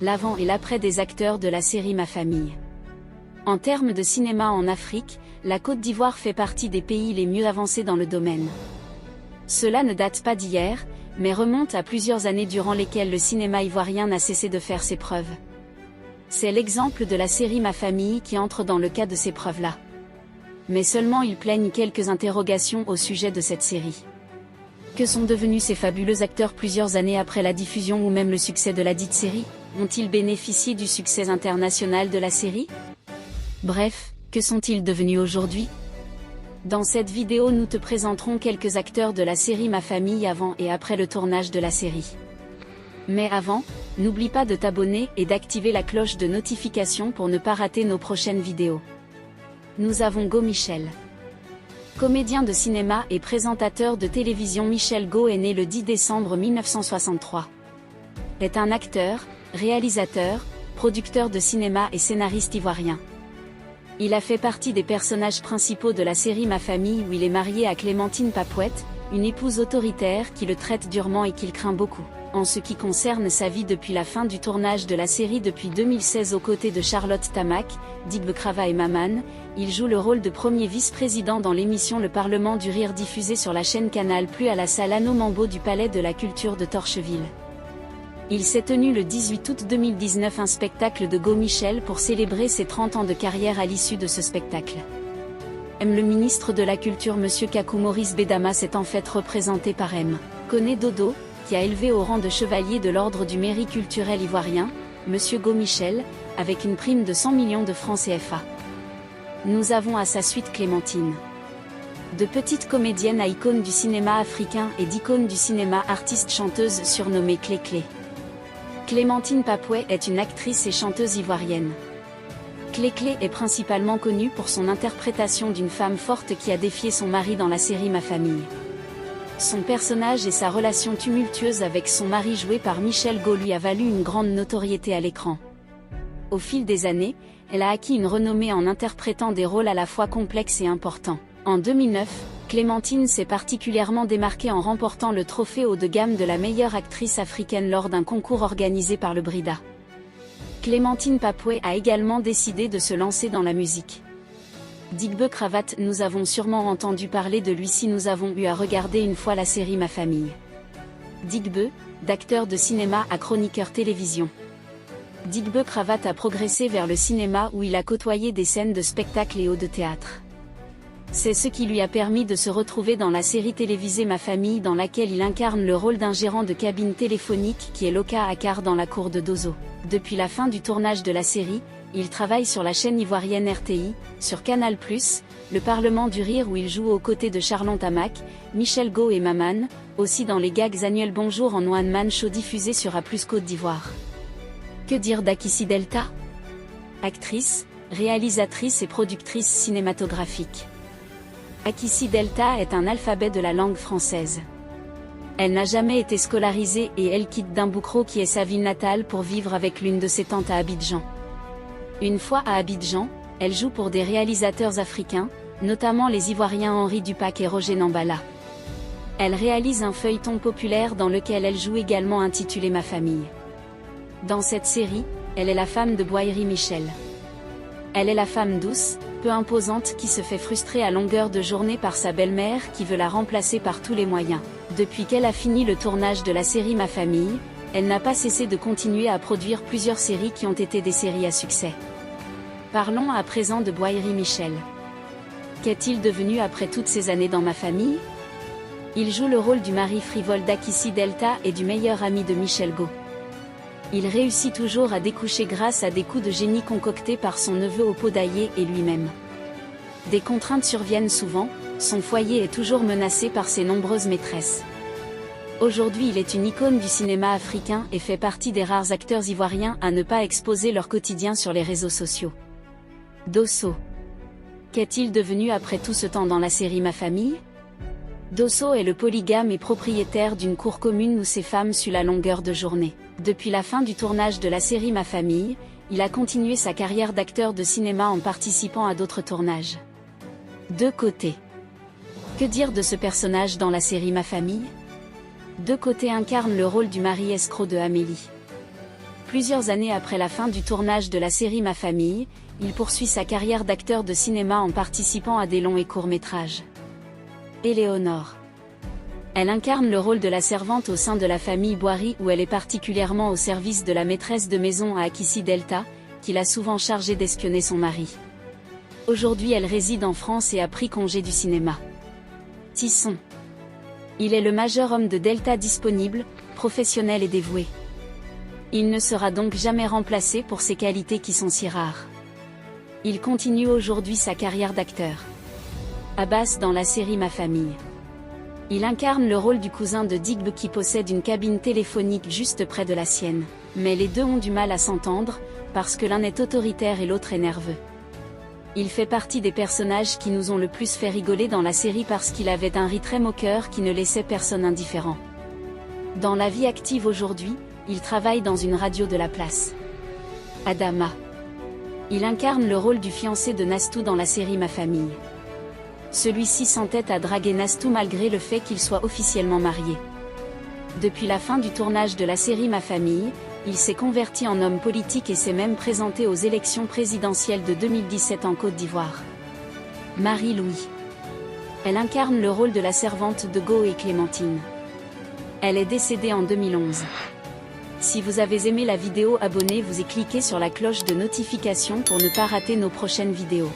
L'avant et l'après des acteurs de la série Ma Famille. En termes de cinéma en Afrique, la Côte d'Ivoire fait partie des pays les mieux avancés dans le domaine. Cela ne date pas d'hier, mais remonte à plusieurs années durant lesquelles le cinéma ivoirien n'a cessé de faire ses preuves. C'est l'exemple de la série Ma Famille qui entre dans le cas de ces preuves-là. Mais seulement il plaigne quelques interrogations au sujet de cette série. Que sont devenus ces fabuleux acteurs plusieurs années après la diffusion ou même le succès de la dite série? Ont-ils bénéficié du succès international de la série? Bref, que sont-ils devenus aujourd'hui? Dans cette vidéo nous te présenterons quelques acteurs de la série Ma Famille avant et après le tournage de la série. Mais avant, n'oublie pas de t'abonner et d'activer la cloche de notification pour ne pas rater nos prochaines vidéos. Nous avons Go Michel. Comédien de cinéma et présentateur de télévision, Michel Go est né le 10 décembre 1963. Est un acteur, réalisateur, producteur de cinéma et scénariste ivoirien. Il a fait partie des personnages principaux de la série Ma Famille où il est marié à Clémentine Papouette, une épouse autoritaire qui le traite durement et qu'il craint beaucoup. En ce qui concerne sa vie depuis la fin du tournage de la série depuis 2016 aux côtés de Charlotte Tamac, Digbe Crava et Maman, il joue le rôle de premier vice-président dans l'émission Le Parlement du Rire diffusée sur la chaîne Canal+ à la salle Anneau Mambo du Palais de la Culture de Torcheville. Il s'est tenu le 18 août 2019 un spectacle de Go Michel pour célébrer ses 30 ans de carrière à l'issue de ce spectacle. Le ministre de la Culture Monsieur Kakou Maurice Bedama s'est en fait représenté par Koné Dodo, qui a élevé au rang de chevalier de l'ordre du mérite culturel ivoirien, Monsieur Go Michel, avec une prime de 100 millions de francs CFA. Nous avons à sa suite Clémentine. De petite comédienne à icône du cinéma africain et d'icône du cinéma artiste-chanteuse surnommée Clé Clé. Clémentine Papouet est une actrice et chanteuse ivoirienne. Clé Clé est principalement connue pour son interprétation d'une femme forte qui a défié son mari dans la série Ma Famille. Son personnage et sa relation tumultueuse avec son mari joué par Michel Go lui a valu une grande notoriété à l'écran. Au fil des années, elle a acquis une renommée en interprétant des rôles à la fois complexes et importants. En 2009, Clémentine s'est particulièrement démarquée en remportant le trophée haut de gamme de la meilleure actrice africaine lors d'un concours organisé par le Brida. Clémentine Papouet a également décidé de se lancer dans la musique. Digbe Cravate, nous avons sûrement entendu parler de lui si nous avons eu à regarder une fois la série Ma Famille. Digbe, d'acteur de cinéma à chroniqueur télévision. Digbe Cravate a progressé vers le cinéma où il a côtoyé des scènes de spectacle et de théâtre. C'est ce qui lui a permis de se retrouver dans la série télévisée Ma Famille dans laquelle il incarne le rôle d'un gérant de cabine téléphonique qui est Loka Akar dans la cour de Dozo. Depuis la fin du tournage de la série, il travaille sur la chaîne ivoirienne RTI, sur Canal+, Le Parlement du Rire où il joue aux côtés de Charlotte Tamac, Michel Go et Maman, aussi dans les gags annuels Bonjour en One Man Show diffusé sur A+ Côte d'Ivoire. Que dire d'Akissi Delta? Actrice, réalisatrice et productrice cinématographique. Akissi Delta est un alphabet de la langue française. Elle n'a jamais été scolarisée et elle quitte Dimboukro qui est sa ville natale pour vivre avec l'une de ses tantes à Abidjan. Une fois à Abidjan, elle joue pour des réalisateurs africains, notamment les Ivoiriens Henri Dupac et Roger Nambala. Elle réalise un feuilleton populaire dans lequel elle joue également intitulé Ma Famille. Dans cette série, elle est la femme de Boiry Michel. Elle est la femme douce, peu imposante qui se fait frustrer à longueur de journée par sa belle-mère qui veut la remplacer par tous les moyens. Depuis qu'elle a fini le tournage de la série Ma Famille, elle n'a pas cessé de continuer à produire plusieurs séries qui ont été des séries à succès. Parlons à présent de Boiry Michel. Qu'est-il devenu après toutes ces années dans Ma Famille? Il joue le rôle du mari frivole d'Akissi Delta et du meilleur ami de Michel Go. Il réussit toujours à découcher grâce à des coups de génie concoctés par son neveu au podailler et lui-même. Des contraintes surviennent souvent, son foyer est toujours menacé par ses nombreuses maîtresses. Aujourd'hui il est une icône du cinéma africain et fait partie des rares acteurs ivoiriens à ne pas exposer leur quotidien sur les réseaux sociaux. Dosso. Qu'est-il devenu après tout ce temps dans la série Ma Famille? Dosso est le polygame et propriétaire d'une cour commune où ses femmes suent la longueur de journée. Depuis la fin du tournage de la série Ma Famille, il a continué sa carrière d'acteur de cinéma en participant à d'autres tournages. Deux Côtés. Que dire de ce personnage dans la série Ma Famille? Deux Côtés incarne le rôle du mari escroc de Amélie. Plusieurs années après la fin du tournage de la série Ma Famille, il poursuit sa carrière d'acteur de cinéma en participant à des longs et courts métrages. Éléonore. Elle incarne le rôle de la servante au sein de la famille Boiry où elle est particulièrement au service de la maîtresse de maison à Akissi Delta, qui l'a souvent chargée d'espionner son mari. Aujourd'hui elle réside en France et a pris congé du cinéma. Tisson. Il est le major homme de Delta disponible, professionnel et dévoué. Il ne sera donc jamais remplacé pour ses qualités qui sont si rares. Il continue aujourd'hui sa carrière d'acteur. Abbas dans la série Ma Famille. Il incarne le rôle du cousin de Digbe qui possède une cabine téléphonique juste près de la sienne. Mais les deux ont du mal à s'entendre, parce que l'un est autoritaire et l'autre est nerveux. Il fait partie des personnages qui nous ont le plus fait rigoler dans la série parce qu'il avait un riz très moqueur qui ne laissait personne indifférent. Dans la vie active aujourd'hui, il travaille dans une radio de la place. Adama. Il incarne le rôle du fiancé de Nastou dans la série Ma Famille. Celui-ci s'entête à draguer Nastou malgré le fait qu'il soit officiellement marié. Depuis la fin du tournage de la série Ma Famille, il s'est converti en homme politique et s'est même présenté aux élections présidentielles de 2017 en Côte d'Ivoire. Marie-Louis. Elle incarne le rôle de la servante de Go et Clémentine. Elle est décédée en 2011. Si vous avez aimé la vidéo, abonnez-vous et cliquez sur la cloche de notification pour ne pas rater nos prochaines vidéos.